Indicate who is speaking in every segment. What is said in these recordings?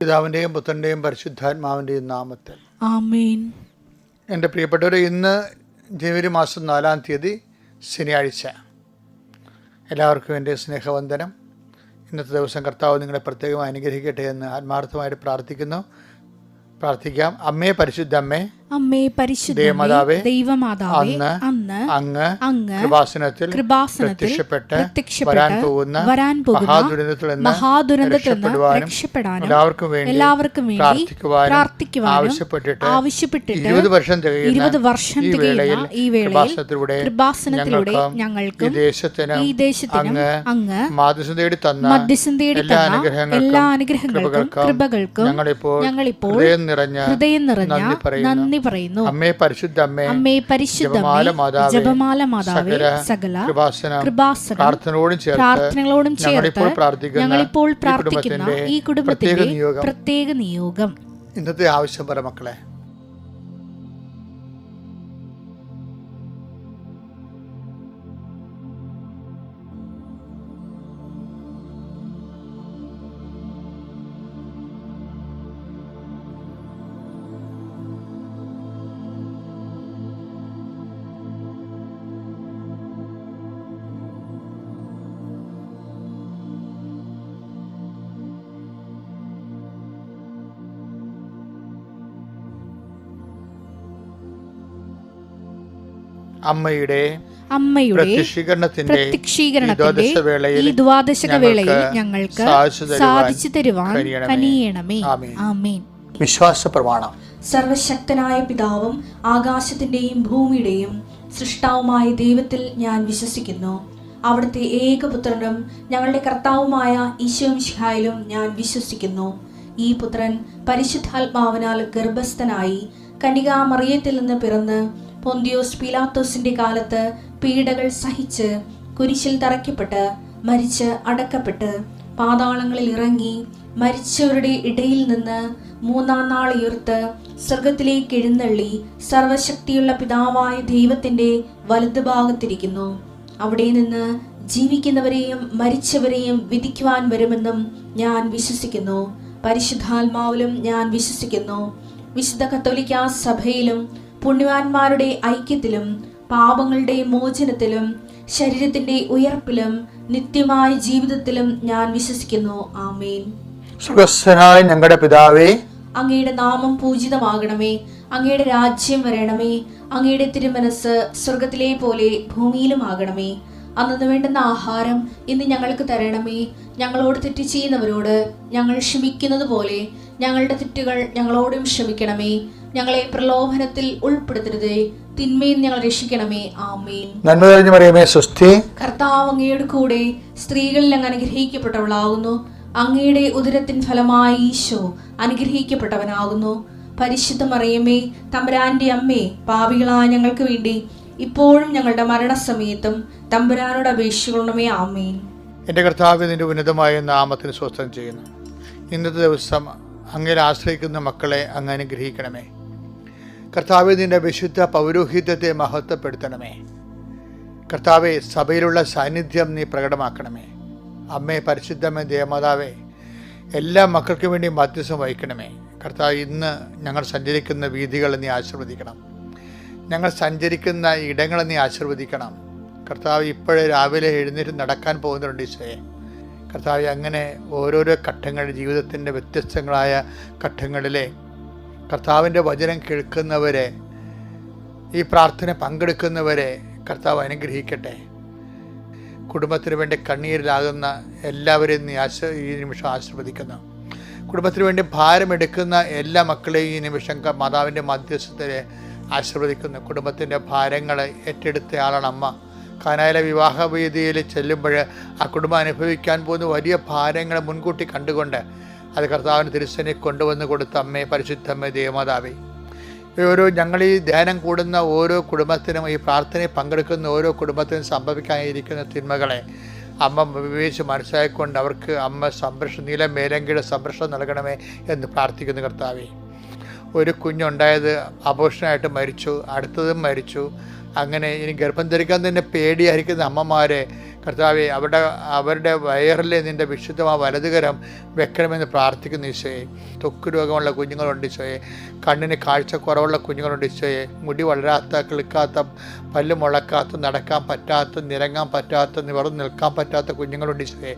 Speaker 1: പിതാവിൻ്റെയും പുത്രൻ്റെയും പരിശുദ്ധാത്മാവിൻ്റെയും നാമത്തിൽ
Speaker 2: ആമേൻ.
Speaker 1: എൻ്റെ പ്രിയപ്പെട്ടവരെ, ഇന്ന് ജനുവരി മാസം 4-ാം തീയതി ശനിയാഴ്ച. എല്ലാവർക്കും എൻ്റെ സ്നേഹവന്ദനം. ഇന്നത്തെ ദിവസം കർത്താവ് നിങ്ങളെ പ്രത്യേകമായി അനുഗ്രഹിക്കട്ടെ എന്ന് ആത്മാർത്ഥമായിട്ട് പ്രാർത്ഥിക്കാം. അമ്മേ, പരിശുദ്ധ അമ്മേ,
Speaker 2: അമ്മേ പരിശുദ്ധ ദൈവമാതാവേ, അന്ന് അങ്ങ് കൃപാസനത്തിൽ പ്രത്യക്ഷപ്പെട്ട് വരാൻ പോകുന്ന മഹാദുരന്തത്തിൽ നിന്ന് രക്ഷപ്പെടാനും എല്ലാവർക്കും വേണ്ടി പ്രാർത്ഥിക്കുവാനും ആവശ്യപ്പെട്ടിട്ട് 20 വർഷം തികയുന്ന ഈ വേളയിൽ കൃപാസനത്തിലൂടെ ഞങ്ങൾക്കും ഈ ദേശത്തിനും അങ്ങ് മധ്യസ്ഥം തേടി തന്ന എല്ലാ അനുഗ്രഹങ്ങൾക്കും കൃപകൾക്കും ഞങ്ങളിപ്പോൾ ഹൃദയം നിറഞ്ഞ നന്ദി പറയുന്നു.
Speaker 1: അമ്മേ പരിശുദ്ധ അമ്മേ,
Speaker 2: ജപമാല മാതാവേ, സകല പ്രാർത്ഥനകളോടും ചേർത്ത് ഞങ്ങളിപ്പോൾ പ്രാർത്ഥിക്കുന്ന ഈ കുടുംബത്തിന്റെ പ്രത്യേക നിയോഗം.
Speaker 1: ഇന്നത്തെ ആവശ്യം പറ മക്കളെ. അമ്മയുടെ പ്രത്യക്ഷീകരണത്തിന്റെ
Speaker 2: ഈ ദ്വാദശക വേളയിൽ ഞങ്ങൾക്ക് സാധിച്ചു തരുവാൻ കനിയണമേ. ആമേൻ.
Speaker 1: വിശ്വാസ പ്രമാണം.
Speaker 2: സർവശക്തനായ പിതാവും ആകാശത്തിന്റെയും ഭൂമിയുടെയും സൃഷ്ടാവുമായ ദൈവത്തിൽ ഞാൻ വിശ്വസിക്കുന്നു. അവിടുത്തെ ഏകപുത്രനും ഞങ്ങളുടെ കർത്താവുമായ ഈശോ മിശിഹായിലും ഞാൻ വിശ്വസിക്കുന്നു. ഈ പുത്രൻ പരിശുദ്ധാത്മാവിനാൽ ഗർഭസ്ഥനായി കന്യകാമറിയത്തിൽ നിന്ന് പിറന്ന് പൊന്തിയോസ് പീലാത്തോസിന്റെ കാലത്ത് പീഡകൾ സഹിച്ച് കുരിശിൽ തറയ്ക്കപ്പെട്ട് മരിച്ച് അടക്കപ്പെട്ട് പാതാളങ്ങളിൽ ഇറങ്ങി മരിച്ചവരുടെ ഇടയിൽ നിന്ന് 3-ാം നാൾ ഉയർത്ത് സ്വർഗത്തിലേക്ക് എഴുന്നള്ളി സർവശക്തിയുള്ള പിതാവായ ദൈവത്തിന്റെ വലതുഭാഗത്തിരിക്കുന്നു. അവിടെ നിന്ന് ജീവിക്കുന്നവരെയും മരിച്ചവരെയും വിധിക്കുവാൻ വരുമെന്നും ഞാൻ വിശ്വസിക്കുന്നു. പരിശുദ്ധാത്മാവിലും ഞാൻ വിശ്വസിക്കുന്നു. വിശുദ്ധ കത്തോലിക്കാ സഭയിലും പുണ്യവാന്മാരുടെ ഐക്യത്തിലും പാപങ്ങളുടെ മോചനത്തിലും ശരീരത്തിന്റെ ഉയർപ്പിലും നിത്യമായ ജീവിതത്തിലും ഞാൻ വിശ്വസിക്കുന്നു. ആമേൻ.
Speaker 1: സ്വർഗ്ഗസ്ഥനായ ഞങ്ങളുടെ പിതാവേ,
Speaker 2: അങ്ങയുടെ നാമം പൂജിതമാകണമേ. അങ്ങയുടെ രാജ്യം വരണമേ. അങ്ങയുടെ തിരുമനസ് സ്വർഗത്തിലെ പോലെ ഭൂമിയിലും ആകണമേ. അന്നു വേണ്ടുന്ന ആഹാരം ഇന്ന് ഞങ്ങൾക്ക് തരണമേ. ഞങ്ങളോട് തെറ്റ് ചെയ്യുന്നവരോട് ഞങ്ങൾ ക്ഷമിക്കുന്നത് പോലെ ഞങ്ങളുടെ തെറ്റുകൾ ഞങ്ങളോടും ക്ഷമിക്കണമേ. ഞങ്ങളെ പ്രലോഭനത്തിൽ ഉൾപ്പെടുത്തരുതേ, തിന്മയിൽ ഞങ്ങൾ രക്ഷിക്കണമേ. ആമേൻ.
Speaker 1: നന്മ നിറഞ്ഞ മറിയമേ, സ്വസ്തി.
Speaker 2: കർത്താവ് അങ്ങയുടെ കൂടെ സ്ത്രീകളിൽ അങ്ങ് അനുഗ്രഹിക്കപ്പെട്ടവളാകുന്നു. അങ്ങയുടെ ഉദരത്തിൻ ഫലമായി ഈശോ അനുഗ്രഹിക്കപ്പെട്ടവനാകുന്നു. പരിശുദ്ധ മറിയമേ, തമ്പുരാന്റെ അമ്മേ, പാപികളായ ഞങ്ങൾക്ക് വേണ്ടി ഇപ്പോഴും ഞങ്ങളുടെ മരണസമയത്തും തമ്പുരാനോട് അപേക്ഷിക്കണമേ. ആമേൻ.
Speaker 1: എൻ്റെ കർത്താവ് നിന്റെ ഉന്നതമായ നാമത്തിന് സ്വസ്ഥം ചെയ്യുന്നു. ഇന്നത്തെ ദിവസം അങ്ങയിൽ ആശ്രയിക്കുന്ന മക്കളെ അങ്ങ് അനുഗ്രഹിക്കണമേ. കർത്താവെ, നിന്റെ വിശുദ്ധ പൗരോഹിത്യത്തെ മഹത്വപ്പെടുത്തണമേ. കർത്താവെ, സഭയിലുള്ള സാന്നിധ്യം നീ പ്രകടമാക്കണമേ. അമ്മേ, പരിശുദ്ധമേ, ദേവമാതാവേ, എല്ലാ മക്കൾക്കും വേണ്ടി മധ്യസ്ഥം വഹിക്കണമേ. കർത്താവ്, ഇന്ന് ഞങ്ങൾ സഞ്ചരിക്കുന്ന വീഥികളെ നീ ആശീർവദിക്കണം. ഞങ്ങൾ സഞ്ചരിക്കുന്ന ഇടങ്ങളെ നീ ആശീർവദിക്കണം. കർത്താവ്, ഇപ്പോഴേ രാവിലെ എഴുന്നേറ്റ് നടക്കാൻ പോകുന്നുണ്ട് ഈശോയെ. കർത്താവ്, അങ്ങനെ ഓരോരോ ഘട്ടങ്ങൾ, ജീവിതത്തിൻ്റെ വ്യത്യസ്തങ്ങളായ ഘട്ടങ്ങളിലെ കർത്താവിൻ്റെ വചനം കേൾക്കുന്നവരെ, ഈ പ്രാർത്ഥന പങ്കെടുക്കുന്നവരെ കർത്താവ് അനുഗ്രഹിക്കട്ടെ. കുടുംബത്തിന് വേണ്ടി കണ്ണീരിലാകുന്ന എല്ലാവരെയും നീ ഈ നിമിഷം ആശീർവദിക്കുന്നു. കുടുംബത്തിന് വേണ്ടി ഭാരമെടുക്കുന്ന എല്ലാ മക്കളെയും ഈ നിമിഷം മാതാവിൻ്റെ മധ്യസ്ഥരെ ആശീർവദിക്കുന്നു. കുടുംബത്തിൻ്റെ ഭാരങ്ങൾ ഏറ്റെടുത്ത ആളാണ് അമ്മ. കാനായിലെ വിവാഹവേദിയിൽ ചെല്ലുമ്പോൾ ആ കുടുംബം അനുഭവിക്കാൻ പോകുന്ന വലിയ ഭാരങ്ങൾ മുൻകൂട്ടി കണ്ടുകൊണ്ട് അത് കർത്താവിന് തിരുസനെ കൊണ്ടുവന്ന് കൊടുത്ത അമ്മേ, പരിശുദ്ധമ്മേ, ദേവമാതാവേ, ഞങ്ങൾ ഈ ധ്യാനം കൂടുന്ന ഓരോ കുടുംബത്തിനും, ഈ പ്രാർത്ഥനയിൽ പങ്കെടുക്കുന്ന ഓരോ കുടുംബത്തിനും സംഭവിക്കാനിരിക്കുന്ന തിന്മകളെ അമ്മ വിവേചിച്ച് മനസ്സിലാക്കിക്കൊണ്ട് അവർക്ക് അമ്മ നീല മേലങ്കിയുടെ സംരക്ഷണം നൽകണമേ എന്ന് പ്രാർത്ഥിക്കുന്നു. കർത്താവേ, ഒരു കുഞ്ഞുണ്ടായത് അബോർഷനായിട്ട് മരിച്ചു, അടുത്തതും മരിച്ചു. അങ്ങനെ ഇനി ഗർഭം ധരിക്കാൻ തന്നെ പേടിയായിരിക്കുന്ന അമ്മമാരെ കർത്താവെ അവരുടെ വയറിൽ നിൻ്റെ വിശുദ്ധമായ വലതുകരം വെക്കണമെന്ന് പ്രാർത്ഥിക്കുന്ന ഈശോയെ. ത്വക്ക് രോഗമുള്ള കുഞ്ഞുങ്ങളുണ്ട് ഈശോയെ. കണ്ണിന് കാഴ്ചക്കുറവുള്ള കുഞ്ഞുങ്ങളുണ്ട് ഈശോയെ. മുടി വളരാത്ത, കിളുക്കാത്ത, പല്ല് മുളക്കാത്ത, നടക്കാൻ പറ്റാത്ത, നിരങ്ങാൻ പറ്റാത്ത, നിവർന്ന് നിൽക്കാൻ പറ്റാത്ത കുഞ്ഞുങ്ങളുണ്ട് ഈശോയെ.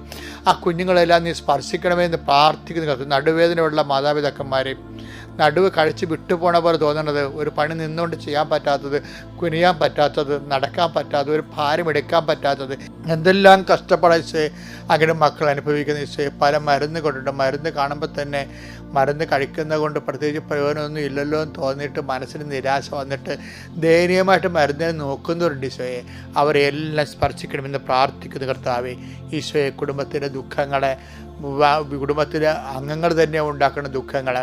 Speaker 1: ആ കുഞ്ഞുങ്ങളെല്ലാം നീ സ്പർശിക്കണമെന്ന് പ്രാർത്ഥിക്കുന്ന നടുവേദനയുള്ള മാതാപിതാക്കന്മാരെ, നടുവ് കഴിച്ച് വിട്ടുപോണ പോലെ തോന്നുന്നത്, ഒരു പണി നിന്നുകൊണ്ട് ചെയ്യാൻ പറ്റാത്തത്, കുനിയാൻ പറ്റാത്തത്, നടക്കാൻ പറ്റാത്തത്, ഒരു ഭാരം എടുക്കാൻ പറ്റാത്തത്, എന്തെല്ലാം കഷ്ടപ്പെടാൻ അങ്ങനെ മക്കൾ അനുഭവിക്കുന്ന ഈശോയെ. പല മരുന്ന് കൊണ്ടിട്ട് മരുന്ന് കാണുമ്പോൾ തന്നെ മരുന്ന് കഴിക്കുന്നത് കൊണ്ട് പ്രത്യേകിച്ച് പ്രയോജനമൊന്നും ഇല്ലല്ലോ എന്ന് തോന്നിയിട്ട് മനസ്സിന് നിരാശ വന്നിട്ട് ദയനീയമായിട്ട് മരുന്നിനെ നോക്കുന്നവരുണ്ട് ഈശോയെ. അവരെല്ലാം സ്പർശിക്കണമെന്ന് പ്രാർത്ഥിക്കുന്ന കർത്താവേ. ഈശോയെ, കുടുംബത്തിൻ്റെ ദുഃഖങ്ങളെ, കുടുംബത്തിലെ അംഗങ്ങൾ തന്നെ ഉണ്ടാക്കുന്ന ദുഃഖങ്ങൾ,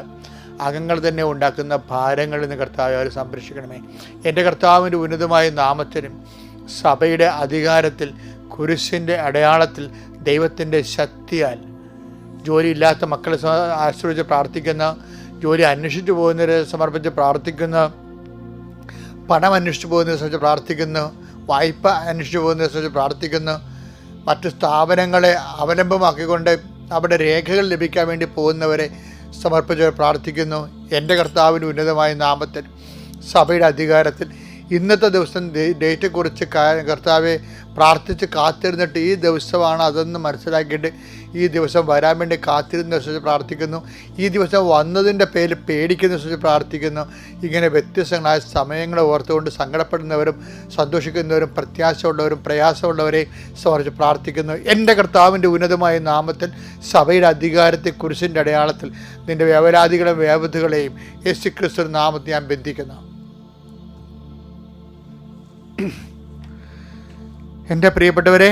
Speaker 1: അംഗങ്ങൾ തന്നെ ഉണ്ടാക്കുന്ന ഭാരങ്ങളിൽ നിന്ന് കർത്താവെ അവരെ സംരക്ഷിക്കണമേ. എൻ്റെ കർത്താവിൻ്റെ ഉന്നതമായ നാമത്തിനും സഭയുടെ അധികാരത്തിൽ, കുരിശിൻ്റെ അടയാളത്തിൽ, ദൈവത്തിൻ്റെ ശക്തിയാൽ ജോലിയില്ലാത്ത മക്കളെ ആശ്രയിച്ച് പ്രാർത്ഥിക്കുന്ന, ജോലി അന്വേഷിച്ചു പോകുന്നവരെ സമർപ്പിച്ച് പ്രാർത്ഥിക്കുന്ന, പണം അന്വേഷിച്ചു പോകുന്നവരെ സംബന്ധിച്ച് പ്രാർത്ഥിക്കുന്നു, വായ്പ അന്വേഷിച്ചു പോകുന്നവരെ സംബന്ധിച്ച് പ്രാർത്ഥിക്കുന്നു, മറ്റ് സ്ഥാപനങ്ങളെ അവലംബമാക്കിക്കൊണ്ട് അവിടെ രേഖകൾ ലഭിക്കാൻ വേണ്ടി പോകുന്നവരെ സമർപ്പിച്ച് പ്രാർത്ഥിക്കുന്നു. എൻ്റെ കർത്താവിൻ്റെ ഉന്നതമായ നാമത്തിൽ സഭയുടെ അധികാരത്തിൽ ഇന്നത്തെ ദിവസം ഡേറ്റെക്കുറിച്ച് കർത്താവെ പ്രാർത്ഥിച്ച് കാത്തിരുന്നിട്ട് ഈ ദിവസമാണ് അതെന്ന് മനസ്സിലാക്കിയിട്ട് ഈ ദിവസം വരാൻ വേണ്ടി കാത്തിരുന്ന ദിവസം പ്രാർത്ഥിക്കുന്നു. ഈ ദിവസം വന്നതിൻ്റെ പേരിൽ പേടിക്കുന്ന ദിവസം പ്രാർത്ഥിക്കുന്നു. ഇങ്ങനെ വ്യത്യസ്തങ്ങളായ സമയങ്ങളെ ഓർത്തുകൊണ്ട് സങ്കടപ്പെടുന്നവരും സന്തോഷിക്കുന്നവരും പ്രത്യാശയുള്ളവരും പ്രയാസമുള്ളവരെയും സമർപ്പിച്ച് പ്രാർത്ഥിക്കുന്നു. എൻ്റെ കർത്താവിൻ്റെ ഉന്നതമായ നാമത്തിൽ സഭയുടെ അധികാരത്തെ കുരിശിൻ്റെ അടയാളത്തിൽ നിൻ്റെ വ്യവരാധികളെയും വ്യാപത്തുകളെയും യേശുക്രിസ്തു നാമത്തിൽ ഞാൻ ബന്ധിക്കുന്നു. എൻ്റെ പ്രിയപ്പെട്ടവരെ,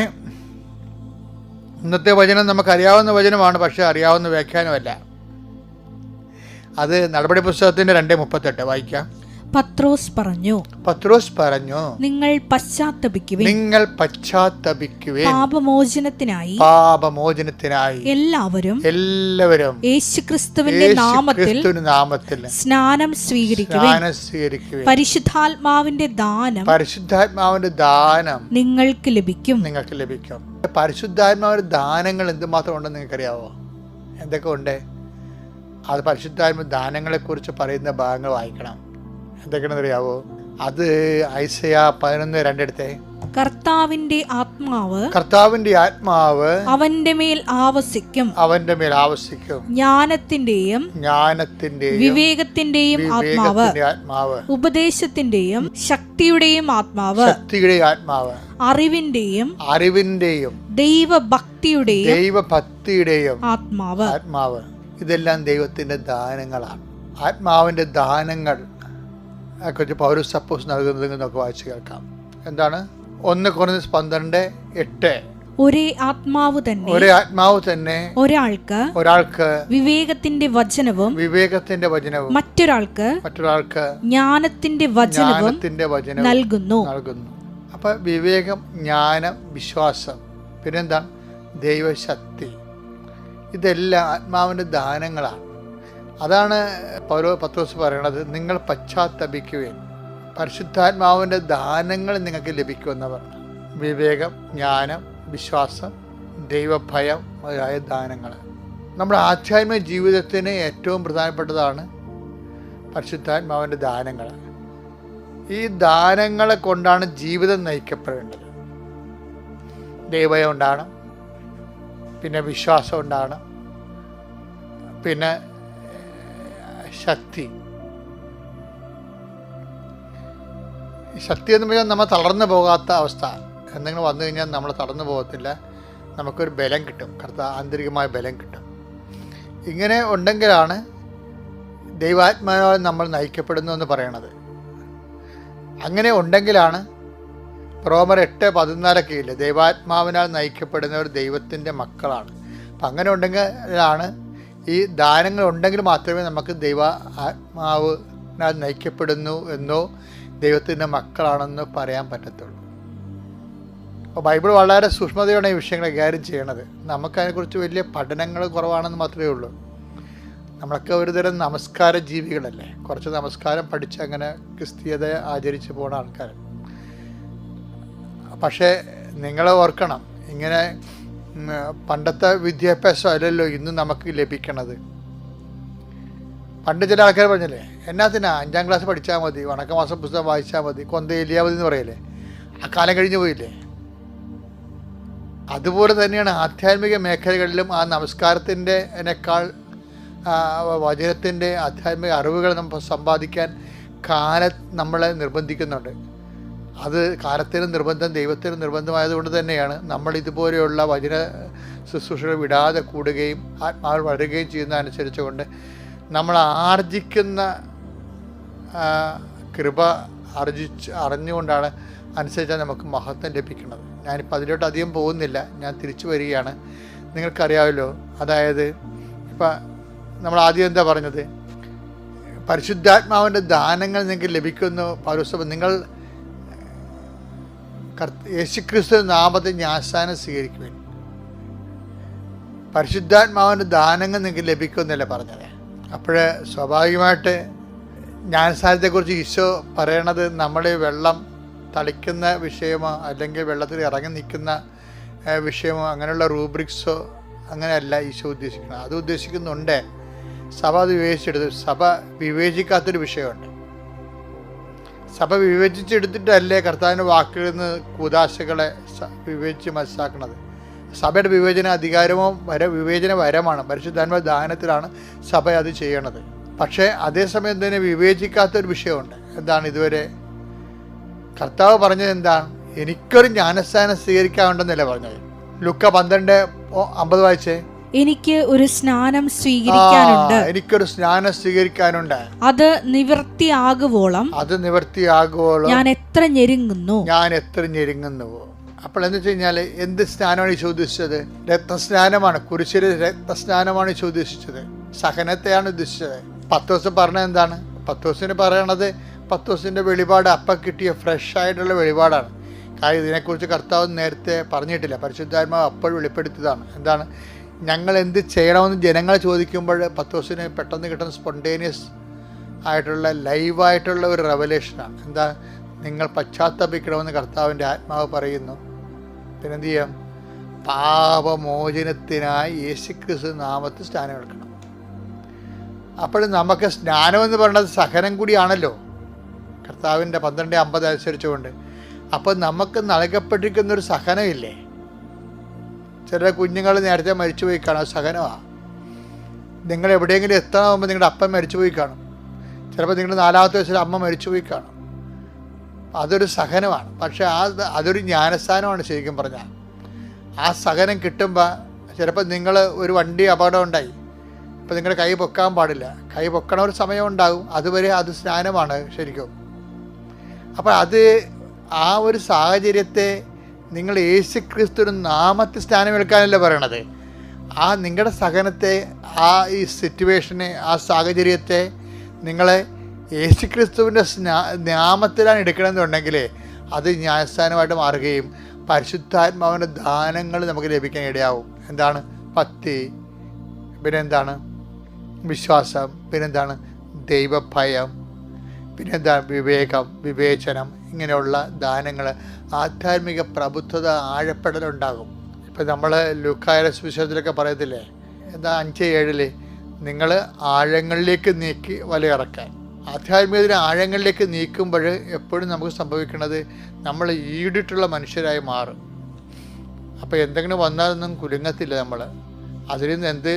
Speaker 1: ഇന്നത്തെ വചനം നമുക്കറിയാവുന്ന വചനമാണ്, പക്ഷേ അറിയാവുന്ന വ്യാഖ്യാനമല്ല. അത് നടപടി പുസ്തകത്തിൻ്റെ 2:38 വായിക്കാം.
Speaker 2: പത്രോസ് പറഞ്ഞു, നിങ്ങൾ പശ്ചാത്തപിക്കുവിൻ, പാപമോചനത്തിനായി എല്ലാവരും യേശുക്രിസ്തുവിന്റെ നാമത്തിൽ സ്നാനം സ്വീകരിക്കുവിൻ. പരിശുദ്ധാത്മാവിന്റെ ദാനം നിങ്ങൾക്ക് ലഭിക്കും.
Speaker 1: പരിശുദ്ധാത്മാവിന്റെ ദാനങ്ങൾ എന്തുമാത്രം ഉണ്ടെന്ന് നിങ്ങൾക്കറിയാവോ? എന്തൊക്കെ ഉണ്ട്? അത് പരിശുദ്ധാത്മ ദാനങ്ങളെക്കുറിച്ച് പറയുന്ന ഭാഗങ്ങൾ വായിക്കണം. എന്തൊക്കെയാണെന്ന് അറിയാവോ? അത് ഐസയ 11:2 എടുത്തേ.
Speaker 2: കർത്താവിന്റെ ആത്മാവ് അവന്റെ മേൽ ആവസിക്കും. ജ്ഞാനത്തിന്റെയും വിവേകത്തിന്റെയും ആത്മാവ്, ഉപദേശത്തിന്റെയും ശക്തിയുടെയും ആത്മാവ്, അറിവിന്റെയും ദൈവഭക്തിയുടെയും ആത്മാവ്. ഇതെല്ലാം ദൈവത്തിന്റെ ദാനങ്ങളാണ്. ആത്മാവിന്റെ ദാനങ്ങൾ കുറിച്ച് പൗലോസ് അപ്പോസ്തലൻ നൽകുന്നത് നമുക്ക് വായിച്ചു കേൾക്കാം. എന്താണ്? 1 കൊരിന്ത്യർ 12:8. ഒരേ ആത്മാവ് തന്നെ ഒരാൾക്ക് വിവേകത്തിന്റെ വചനവും മറ്റൊരാൾക്ക് ജ്ഞാനത്തിന്റെ വചനവും നൽകുന്നു.
Speaker 1: അപ്പൊ വിവേകം, ജ്ഞാനം, വിശ്വാസം, പിന്നെന്താണ്? ദൈവശക്തി. ഇതെല്ലാം ആത്മാവിന്റെ ദാനങ്ങളാണ്. അതാണ് പത്രോസ് പറയണത്, നിങ്ങൾ പശ്ചാത്തപിക്കുകയും പരിശുദ്ധാത്മാവിൻ്റെ ദാനങ്ങൾ നിങ്ങൾക്ക് ലഭിക്കുമെന്ന് പറഞ്ഞു. വിവേകം, ജ്ഞാനം, വിശ്വാസം, ദൈവഭയം മുതലായ ദാനങ്ങൾ. നമ്മുടെ ആധ്യാത്മിക ജീവിതത്തിന് ഏറ്റവും പ്രധാനപ്പെട്ടതാണ് പരിശുദ്ധാത്മാവിൻ്റെ ദാനങ്ങൾ. ഈ ദാനങ്ങളെ കൊണ്ടാണ് ജീവിതം നയിക്കപ്പെടേണ്ടത്. ദൈവഭയം ഉണ്ടാകണം, പിന്നെ വിശ്വാസം ഉണ്ടാകണം, പിന്നെ ശക്തി എന്ന് പറഞ്ഞാൽ നമ്മൾ തളർന്നു പോകാത്ത അവസ്ഥ. എന്തെങ്കിലും വന്നു കഴിഞ്ഞാൽ നമ്മൾ തളർന്നു പോകത്തില്ല, നമുക്കൊരു ബലം കിട്ടും, ആന്തരികമായ ബലം കിട്ടും. ഇങ്ങനെ ഉണ്ടെങ്കിലാണ് ദൈവാത്മാവാൽ നമ്മൾ നയിക്കപ്പെടുന്നു എന്ന് പറയണത്. അങ്ങനെ ഉണ്ടെങ്കിലാണ് റോമർ 8:14 ഇല്ല, ദൈവാത്മാവിനാൽ നയിക്കപ്പെടുന്നവർ ദൈവത്തിൻ്റെ മക്കളാണ്. അപ്പം അങ്ങനെ ഉണ്ടെങ്കിലാണ്, ഈ ദാനങ്ങൾ ഉണ്ടെങ്കിൽ മാത്രമേ നമുക്ക് ദൈവ ആത്മാവിനാൽ നയിക്കപ്പെടുന്നു എന്നോ ദൈവത്തിൻ്റെ മക്കളാണെന്ന് പറയാൻ പറ്റത്തുള്ളൂ. അപ്പോൾ ബൈബിൾ വളരെ സൂക്ഷ്മതയോടെ ഈ വിഷയങ്ങൾ കൈകാര്യം ചെയ്യണത്. നമുക്കതിനെക്കുറിച്ച് വലിയ പഠനങ്ങൾ കുറവാണെന്ന് മാത്രമേ ഉള്ളൂ. നമ്മളൊക്കെ ഒരുതരം നമസ്കാര ജീവികളല്ലേ, കുറച്ച് നമസ്കാരം പഠിച്ച് അങ്ങനെ ക്രിസ്തീയത ആചരിച്ച് പോകുന്ന ആൾക്കാർ. പക്ഷേ നിങ്ങൾ ഓർക്കണം, ഇങ്ങനെ പണ്ടത്തെ വിദ്യാഭ്യാസം അല്ലല്ലോ ഇന്ന് നമുക്ക് ലഭിക്കണത്. പണ്ട് ചില ആൾക്കാർ പറഞ്ഞില്ലേ, എന്നാത്തിനാ 5ാം ക്ലാസ് പഠിച്ചാൽ മതി, വണക്കമാസം പുസ്തകം വായിച്ചാൽ മതി, കൊന്തയില്ലാ മതി എന്ന് പറയില്ലേ. ആ കാലം കഴിഞ്ഞു പോയില്ലേ. അതുപോലെ തന്നെയാണ് ആധ്യാത്മിക മേഖലകളിലും ആ നമസ്കാരത്തിൻ്റെനേക്കാൾ വചനത്തിൻ്റെ ആധ്യാത്മിക അറിവുകൾ നമ്മൾ സമ്പാദിക്കാൻ കാലം നമ്മളെ നിർബന്ധിക്കുന്നുണ്ട്. അത് കാലത്തിനും നിർബന്ധം, ദൈവത്തിനും നിർബന്ധമായതുകൊണ്ട് തന്നെയാണ് നമ്മൾ ഇതുപോലെയുള്ള വചന ശുശ്രൂഷകൾ വിടാതെ കൂടുകയും ആത്മാവിൽ വളരുകയും ചെയ്യുന്നതനുസരിച്ച് കൊണ്ട് നമ്മൾ ആർജിക്കുന്ന കൃപ അറിഞ്ഞുകൊണ്ടാണ് അനുസരിച്ചാൽ നമുക്ക് മഹത്വം ലഭിക്കുന്നത്. ഞാനിപ്പോൾ അതിലോട്ട് അധികം പോകുന്നില്ല, ഞാൻ തിരിച്ചു വരികയാണ്. നിങ്ങൾക്കറിയാമല്ലോ, അതായത് ഇപ്പം നമ്മൾ ആദ്യം എന്താ പറഞ്ഞത്, പരിശുദ്ധാത്മാവിൻ്റെ ദാനങ്ങൾ നിങ്ങൾക്ക് ലഭിക്കുന്നു. പൗലോസ് നിങ്ങൾ യേശുക്രിസ്തു നാമത്തിൽ ജ്ഞാനസ്നാനം സ്വീകരിക്കുവിൻ, പരിശുദ്ധാത്മാവിൻ്റെ ദാനങ്ങൾ നിങ്ങൾക്ക് ലഭിക്കുമെന്നല്ലേ പറഞ്ഞത്. അപ്പോൾ സ്വാഭാവികമായിട്ട് ജ്ഞാനസ്നാനത്തെക്കുറിച്ച് ഈശോ പറയണത് നമ്മൾ വെള്ളം തളിക്കുന്ന വിഷയമോ അല്ലെങ്കിൽ വെള്ളത്തിൽ ഇറങ്ങി നിൽക്കുന്ന വിഷയമോ അങ്ങനെയുള്ള റൂബ്രിക്സോ അങ്ങനെയല്ല ഈശോ ഉദ്ദേശിക്കുന്നത്. അത് ഉദ്ദേശിക്കുന്നുണ്ട്. സഭ അത് വിവേചിച്ചെടുത്തു. സഭ വിവേചിക്കാത്തൊരു വിഷയമുണ്ട്. സഭ വിവേചിച്ചെടുത്തിട്ടല്ലേ കർത്താവിൻ്റെ വാക്കുകളിൽ നിന്ന് കൂദാശകളെ വിവേചിച്ച് മനസ്സിലാക്കുന്നത്. സഭയുടെ വിവേചന അധികാരമോ വിവേചന വരമാണ്, പരിശുദ്ധാത്മ ദാനത്തിലാണ് സഭ അത് ചെയ്യണത്. പക്ഷേ അതേസമയം തന്നെ വിവേചിക്കാത്തൊരു വിഷയമുണ്ട്. എന്താണ്? ഇതുവരെ കർത്താവ് പറഞ്ഞത് എന്താണ്? എനിക്കൊരു ജ്ഞാനസ്നാനം സ്വീകരിക്കാനുണ്ടെന്നല്ലേ പറഞ്ഞത്. ലുക്ക 12:50 വായിച്ചേ.
Speaker 3: എനിക്ക് ഒരു സ്നാനം സ്വീകരിക്കാനുണ്ട്,
Speaker 1: എനിക്കൊരു സ്നാനം സ്വീകരിക്കാനുണ്ട്,
Speaker 3: അത് നിവൃത്തിയാകുവോളം
Speaker 1: ഞാൻ
Speaker 3: എത്ര
Speaker 1: ഞെരുങ്ങുന്നുവോ. അപ്പോൾ എന്ന് വെച്ച് കഴിഞ്ഞാൽ എന്ത് സ്നാനമാണ് ഈശോ ഉദ്ദേശിച്ചത്? രക്തസ്നാനമാണ്. കുരിശിലെ രക്തസ്നാനമാണ് ഈശോ ഉദ്ദേശിച്ചത്. സഹനത്തെയാണ് ഉദ്ദേശിച്ചത്. പത്രോസ് പറഞ്ഞത് എന്താണ്? പത്രോസിന് പറയണത്, പത്രോസിൻ്റെ വെളിപാട് അപ്പം കിട്ടിയ ഫ്രഷ് ആയിട്ടുള്ള വെളിപാടാണ്. കാര്യം ഇതിനെക്കുറിച്ച് കർത്താവ് നേരത്തെ പറഞ്ഞിട്ടില്ല, പരിശുദ്ധാത്മാവ് അപ്പോൾ വെളിപ്പെടുത്തിയതാണ്. എന്താണ്? ഞങ്ങൾ എന്ത് ചെയ്യണമെന്ന് ജനങ്ങൾ ചോദിക്കുമ്പോൾ പത്രോസിന് പെട്ടെന്ന് കിട്ടുന്ന സ്പോണ്ടേനിയസ് ആയിട്ടുള്ള ലൈവായിട്ടുള്ള ഒരു റെവലേഷനാണ്. എന്താ? നിങ്ങൾ പശ്ചാത്തപിക്കണമെന്ന് കർത്താവിൻ്റെ ആത്മാവ് പറയുന്നു. പിന്നെന്ത് ചെയ്യാം? പാപമോചനത്തിനായി യേശുക്രിസ്തു നാമത്തിൽ സ്നാനം എടുക്കണം. അപ്പോൾ നമുക്ക് സ്നാനമെന്ന് പറയുന്നത് സഹനം കൂടിയാണല്ലോ, കർത്താവിൻ്റെ 12:50 അനുസരിച്ചുകൊണ്ട്. അപ്പോൾ നമുക്ക് നൽകപ്പെട്ടിരിക്കുന്നൊരു സഹനമില്ലേ? ചില കുഞ്ഞുങ്ങൾ നേരത്തെ മരിച്ചുപോയി കാണും, സഹനമാണ്. നിങ്ങൾ എവിടെയെങ്കിലും എത്തണമെങ്കിൽ നിങ്ങളുടെ അപ്പം മരിച്ചുപോയി കാണും. ചിലപ്പോൾ നിങ്ങളുടെ 4ാമത്തെ വയസ്സിൽ അമ്മ മരിച്ചുപോയി കാണും. അതൊരു സഹനമാണ്. പക്ഷേ അതൊരു ജ്ഞാനസ്ഥാനമാണ് ശരിക്കും പറഞ്ഞാൽ. ആ സഹനം കിട്ടുമ്പോൾ ചിലപ്പോൾ നിങ്ങൾ ഒരു വണ്ടി അപകടം ഉണ്ടായി, ഇപ്പോൾ നിങ്ങളുടെ കൈ പൊക്കാൻ പാടില്ല, കൈ പൊക്കണ ഒരു സമയം ഉണ്ടാകും, അതുവരെ അത് സ്നാനമാണ് ശരിക്കും. അപ്പോൾ അത് ആ ഒരു സാഹചര്യത്തെ നിങ്ങൾ യേശുക്രിസ്തുവിൻ്റെ നാമത്തിൽ സ്നാനമേൽക്കാനല്ല പറയണത്. ആ നിങ്ങളുടെ സഹനത്തെ, ആ ഈ സിറ്റുവേഷനെ, ആ സാഹചര്യത്തെ നിങ്ങളെ യേശുക്രിസ്തുവിൻ്റെ നാമത്തിലാണ് എടുക്കണമെന്നുണ്ടെങ്കിൽ അത് ജ്ഞാനസ്ഥാനമായിട്ട് മാറുകയും പരിശുദ്ധാത്മാവിൻ്റെ ദാനങ്ങൾ നമുക്ക് ലഭിക്കാൻ ഇടയാവും. എന്താണ്? ഭക്തി, പിന്നെന്താണ്? വിശ്വാസം, പിന്നെന്താണ്? ദൈവഭയം, പിന്നെന്താണ്? വിവേകം, വിവേചനം, ഇങ്ങനെയുള്ള ദാനങ്ങൾ, ആധ്യാത്മിക പ്രബുദ്ധത, ആഴപ്പെടലുണ്ടാകും. ഇപ്പം നമ്മൾ ലൂക്കായുടെ സുവിശേഷത്തിലൊക്കെ പറയത്തില്ലേ, എന്താ 5:7 നിങ്ങൾ ആഴങ്ങളിലേക്ക് നീക്കി വലയിറക്കാൻ. ആധ്യാത്മികത്തിന് ആഴങ്ങളിലേക്ക് നീക്കുമ്പോൾ എപ്പോഴും നമുക്ക് സംഭവിക്കുന്നത് നമ്മൾ ഈടിട്ടുള്ള മനുഷ്യരായി മാറും. അപ്പോൾ എന്തെങ്കിലും വന്നാലൊന്നും കുലുങ്ങത്തില്ല നമ്മൾ. അതിൽ നിന്ന് എന്ത്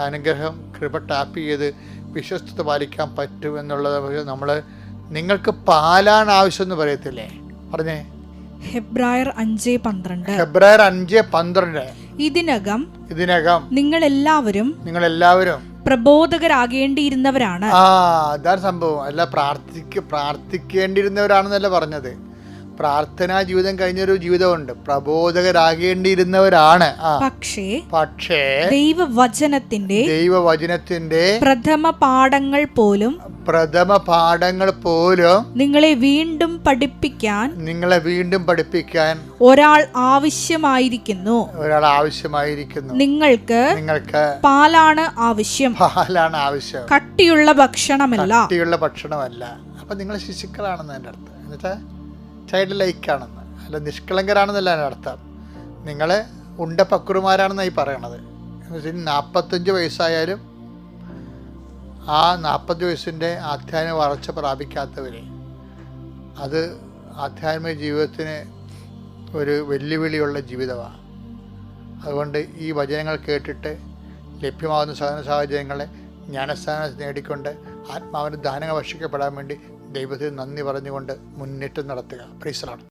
Speaker 1: അനുഗ്രഹം, കൃപ ടാപ്പ് ചെയ്ത് വിശ്വസ്തത പാലിക്കാൻ പറ്റും എന്നുള്ളത് നമ്മൾ. നിങ്ങൾക്ക് പാലാണ് ആവശ്യം എന്ന് പറയത്തില്ലേ? പറഞ്ഞേ.
Speaker 3: ഹെബ്രായർ 5:12.
Speaker 1: ഹെബ്രായർ 5:12.
Speaker 3: ഇതിനകം
Speaker 1: നിങ്ങളെല്ലാവരും
Speaker 3: പ്രബോധകരാകേണ്ടിയിരുന്നവരാണ്.
Speaker 1: അതാണ് സംഭവം. അല്ല, പ്രാർത്ഥിക്കേണ്ടിയിരുന്നവരാണെന്നല്ല പറഞ്ഞത്. പ്രാർത്ഥനാ ജീവിതം കഴിഞ്ഞൊരു ജീവിതമുണ്ട്. പ്രബോധകരാകേണ്ടിയിരുന്നവരാണ്. പക്ഷേ ദൈവവചനത്തിന്റെ പ്രഥമ പാഠങ്ങൾ പോലും നിങ്ങളെ വീണ്ടും പഠിപ്പിക്കാൻ ഒരാൾ ആവശ്യമായിരിക്കുന്നു. നിങ്ങൾക്ക് പാലാണ് ആവശ്യം, കട്ടിയുള്ള ഭക്ഷണമല്ല. അപ്പൊ നിങ്ങൾ ശിശുക്കളാണെന്ന് എൻ്റെ അർത്ഥം. എന്നുവെച്ചാൽ ചൈൽഡ് ലൈക്കാണെന്ന്, അല്ല നിഷ്കളങ്കരാണെന്നല്ല എൻ്റെ അർത്ഥം. നിങ്ങൾ ഉണ്ടപ്പക്കുറുമാരാണെന്നായി പറയണത്. എന്ന് വെച്ചാൽ 45 വയസ്സായാലും ആ 40 വയസ്സിൻ്റെ ആധ്യാത്മിക വളർച്ച പ്രാപിക്കാത്തവർ, അത് ആധ്യാത്മിക ജീവിതത്തിന് ഒരു വെല്ലുവിളിയുള്ള ജീവിതമാണ്. അതുകൊണ്ട് ഈ വചനങ്ങൾ കേട്ടിട്ട് ലഭ്യമാകുന്ന സാധന സാഹചര്യങ്ങളെ ജ്ഞാനസ്ഥാനം നേടിക്കൊണ്ട് ആത്മാവിൻ്റെ ദാനങ്ങൾ ഭക്ഷിക്കപ്പെടാൻ വേണ്ടി ദൈവത്തിന് നന്ദി പറഞ്ഞുകൊണ്ട് മുന്നേറ്റം നടത്തുക. Praise the Lord.